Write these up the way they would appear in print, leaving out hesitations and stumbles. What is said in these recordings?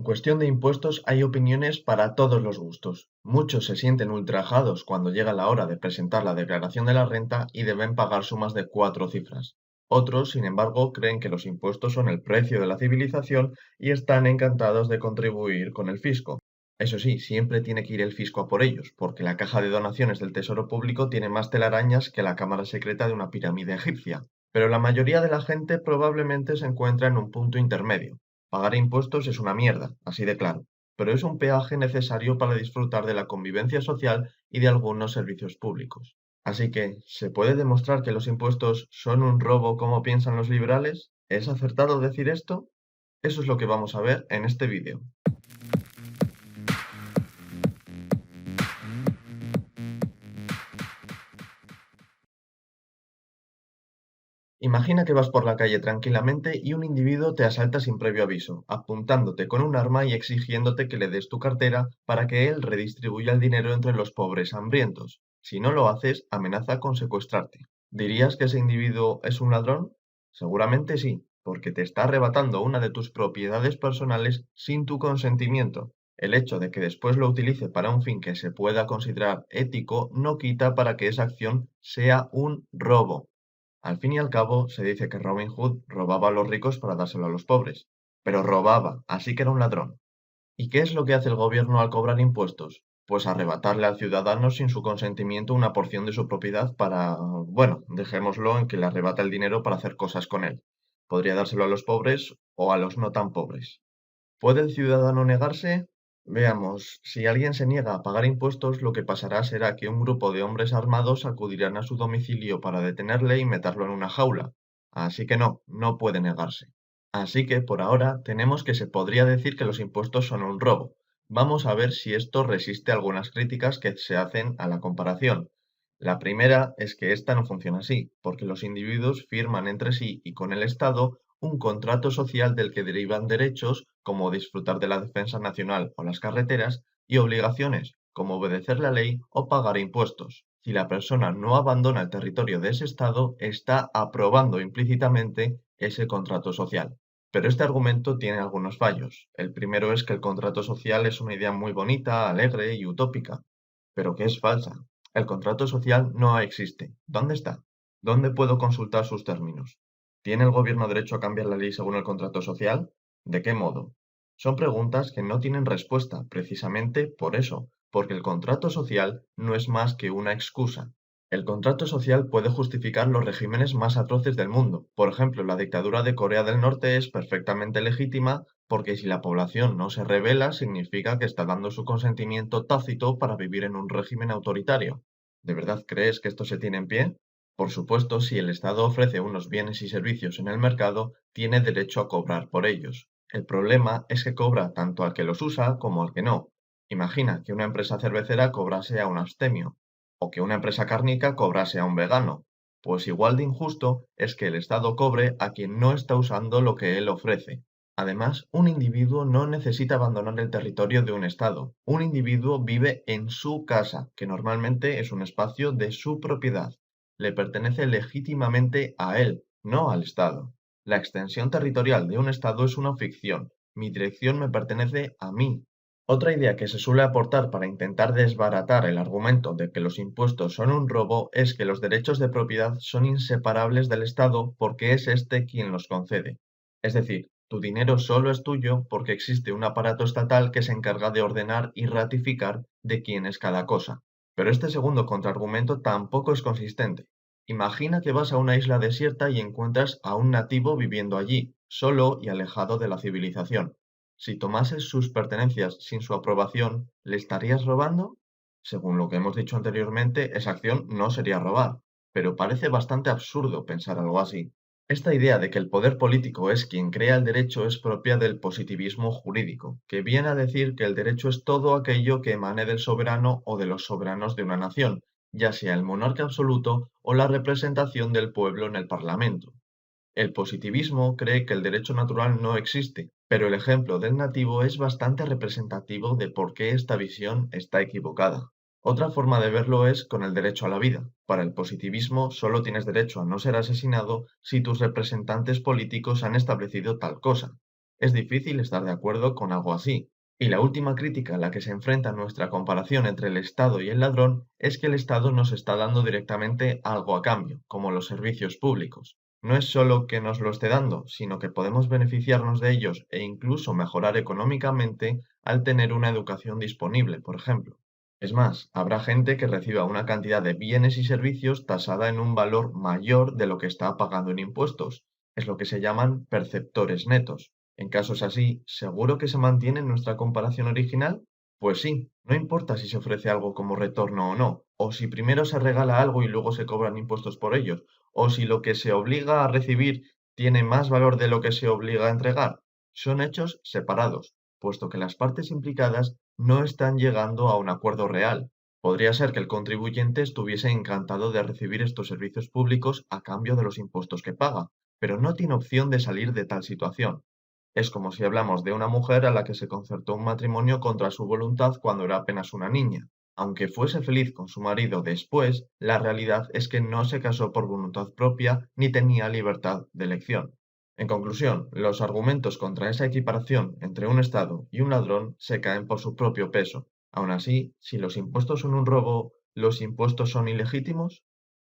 En cuestión de impuestos hay opiniones para todos los gustos. Muchos se sienten ultrajados cuando llega la hora de presentar la declaración de la renta y deben pagar sumas de 4 cifras. Otros, sin embargo, creen que los impuestos son el precio de la civilización y están encantados de contribuir con el fisco. Eso sí, siempre tiene que ir el fisco a por ellos, porque la caja de donaciones del Tesoro Público tiene más telarañas que la cámara secreta de una pirámide egipcia. Pero la mayoría de la gente probablemente se encuentra en un punto intermedio. Pagar impuestos es una mierda, así de claro, pero es un peaje necesario para disfrutar de la convivencia social y de algunos servicios públicos. Así que, ¿se puede demostrar que los impuestos son un robo como piensan los liberales? ¿Es acertado decir esto? Eso es lo que vamos a ver en este vídeo. Imagina que vas por la calle tranquilamente y un individuo te asalta sin previo aviso, apuntándote con un arma y exigiéndote que le des tu cartera para que él redistribuya el dinero entre los pobres hambrientos. Si no lo haces, amenaza con secuestrarte. ¿Dirías que ese individuo es un ladrón? Seguramente sí, porque te está arrebatando una de tus propiedades personales sin tu consentimiento. El hecho de que después lo utilice para un fin que se pueda considerar ético no quita para que esa acción sea un robo. Al fin y al cabo, se dice que Robin Hood robaba a los ricos para dárselo a los pobres. Pero robaba, así que era un ladrón. ¿Y qué es lo que hace el gobierno al cobrar impuestos? Pues arrebatarle al ciudadano sin su consentimiento una porción de su propiedad para, bueno, dejémoslo en que le arrebata el dinero para hacer cosas con él. Podría dárselo a los pobres o a los no tan pobres. ¿Puede el ciudadano negarse? Veamos, si alguien se niega a pagar impuestos, lo que pasará será que un grupo de hombres armados acudirán a su domicilio para detenerle y meterlo en una jaula. Así que no, no puede negarse. Así que, por ahora, tenemos que se podría decir que los impuestos son un robo. Vamos a ver si esto resiste algunas críticas que se hacen a la comparación. La primera es que esta no funciona así, porque los individuos firman entre sí y con el Estado un contrato social del que derivan derechos, como disfrutar de la defensa nacional o las carreteras, y obligaciones, como obedecer la ley o pagar impuestos. Si la persona no abandona el territorio de ese Estado, está aprobando implícitamente ese contrato social. Pero este argumento tiene algunos fallos. El primero es que el contrato social es una idea muy bonita, alegre y utópica, pero que es falsa. El contrato social no existe. ¿Dónde está? ¿Dónde puedo consultar sus términos? ¿Tiene el gobierno derecho a cambiar la ley según el contrato social? ¿De qué modo? Son preguntas que no tienen respuesta, precisamente por eso, porque el contrato social no es más que una excusa. El contrato social puede justificar los regímenes más atroces del mundo. Por ejemplo, la dictadura de Corea del Norte es perfectamente legítima porque si la población no se rebela significa que está dando su consentimiento tácito para vivir en un régimen autoritario. ¿De verdad crees que esto se tiene en pie? Por supuesto, si el Estado ofrece unos bienes y servicios en el mercado, tiene derecho a cobrar por ellos. El problema es que cobra tanto al que los usa como al que no. Imagina que una empresa cervecera cobrase a un abstemio, o que una empresa cárnica cobrase a un vegano. Pues igual de injusto es que el Estado cobre a quien no está usando lo que él ofrece. Además, un individuo no necesita abandonar el territorio de un Estado. Un individuo vive en su casa, que normalmente es un espacio de su propiedad. Le pertenece legítimamente a él, no al Estado. La extensión territorial de un Estado es una ficción. Mi dirección me pertenece a mí. Otra idea que se suele aportar para intentar desbaratar el argumento de que los impuestos son un robo es que los derechos de propiedad son inseparables del Estado porque es éste quien los concede. Es decir, tu dinero solo es tuyo porque existe un aparato estatal que se encarga de ordenar y ratificar de quién es cada cosa. Pero este segundo contraargumento tampoco es consistente. Imagina que vas a una isla desierta y encuentras a un nativo viviendo allí, solo y alejado de la civilización. Si tomases sus pertenencias sin su aprobación, ¿le estarías robando? Según lo que hemos dicho anteriormente, esa acción no sería robar, pero parece bastante absurdo pensar algo así. Esta idea de que el poder político es quien crea el derecho es propia del positivismo jurídico, que viene a decir que el derecho es todo aquello que emane del soberano o de los soberanos de una nación, ya sea el monarca absoluto o la representación del pueblo en el Parlamento. El positivismo cree que el derecho natural no existe, pero el ejemplo del nativo es bastante representativo de por qué esta visión está equivocada. Otra forma de verlo es con el derecho a la vida. Para el positivismo solo tienes derecho a no ser asesinado si tus representantes políticos han establecido tal cosa. Es difícil estar de acuerdo con algo así. Y la última crítica a la que se enfrenta nuestra comparación entre el Estado y el ladrón es que el Estado nos está dando directamente algo a cambio, como los servicios públicos. No es solo que nos lo esté dando, sino que podemos beneficiarnos de ellos e incluso mejorar económicamente al tener una educación disponible, por ejemplo. Es más, habrá gente que reciba una cantidad de bienes y servicios tasada en un valor mayor de lo que está pagando en impuestos. Es lo que se llaman perceptores netos. En casos así, ¿seguro que se mantiene nuestra comparación original? Pues sí, no importa si se ofrece algo como retorno o no, o si primero se regala algo y luego se cobran impuestos por ellos, o si lo que se obliga a recibir tiene más valor de lo que se obliga a entregar. Son hechos separados, puesto que las partes implicadas no están llegando a un acuerdo real. Podría ser que el contribuyente estuviese encantado de recibir estos servicios públicos a cambio de los impuestos que paga, pero no tiene opción de salir de tal situación. Es como si hablamos de una mujer a la que se concertó un matrimonio contra su voluntad cuando era apenas una niña. Aunque fuese feliz con su marido después, la realidad es que no se casó por voluntad propia ni tenía libertad de elección. En conclusión, los argumentos contra esa equiparación entre un Estado y un ladrón se caen por su propio peso. Aun así, si los impuestos son un robo, ¿los impuestos son ilegítimos?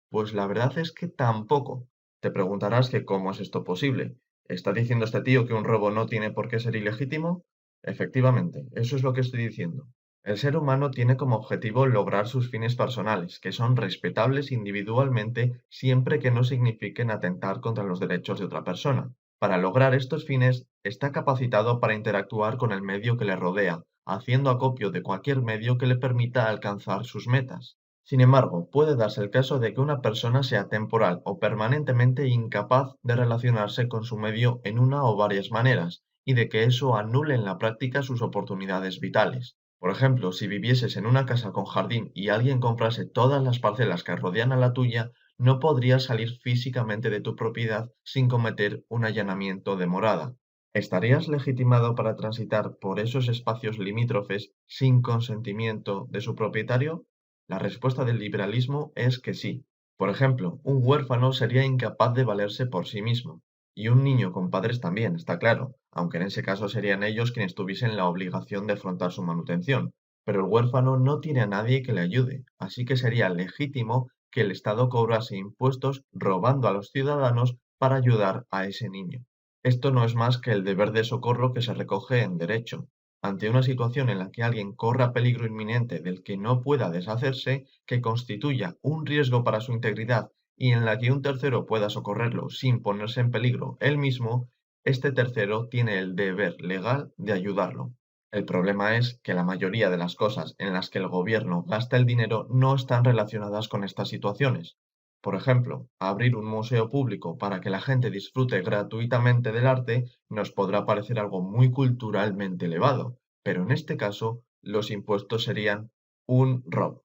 Pues la verdad es que tampoco. Te preguntarás que cómo es esto posible. ¿Está diciendo este tío que un robo no tiene por qué ser ilegítimo? Efectivamente, eso es lo que estoy diciendo. El ser humano tiene como objetivo lograr sus fines personales, que son respetables individualmente siempre que no signifiquen atentar contra los derechos de otra persona. Para lograr estos fines, está capacitado para interactuar con el medio que le rodea, haciendo acopio de cualquier medio que le permita alcanzar sus metas. Sin embargo, puede darse el caso de que una persona sea temporal o permanentemente incapaz de relacionarse con su medio en una o varias maneras, y de que eso anule en la práctica sus oportunidades vitales. Por ejemplo, si vivieses en una casa con jardín y alguien comprase todas las parcelas que rodean a la tuya, no podrías salir físicamente de tu propiedad sin cometer un allanamiento de morada. ¿Estarías legitimado para transitar por esos espacios limítrofes sin consentimiento de su propietario? La respuesta del liberalismo es que sí. Por ejemplo, un huérfano sería incapaz de valerse por sí mismo. Y un niño con padres también, está claro, aunque en ese caso serían ellos quienes tuviesen la obligación de afrontar su manutención. Pero el huérfano no tiene a nadie que le ayude, así que sería legítimo que el Estado cobrase impuestos robando a los ciudadanos para ayudar a ese niño. Esto no es más que el deber de socorro que se recoge en derecho. Ante una situación en la que alguien corra peligro inminente del que no pueda deshacerse, que constituya un riesgo para su integridad y en la que un tercero pueda socorrerlo sin ponerse en peligro él mismo, este tercero tiene el deber legal de ayudarlo. El problema es que la mayoría de las cosas en las que el gobierno gasta el dinero no están relacionadas con estas situaciones. Por ejemplo, abrir un museo público para que la gente disfrute gratuitamente del arte nos podrá parecer algo muy culturalmente elevado, pero en este caso los impuestos serían un robo.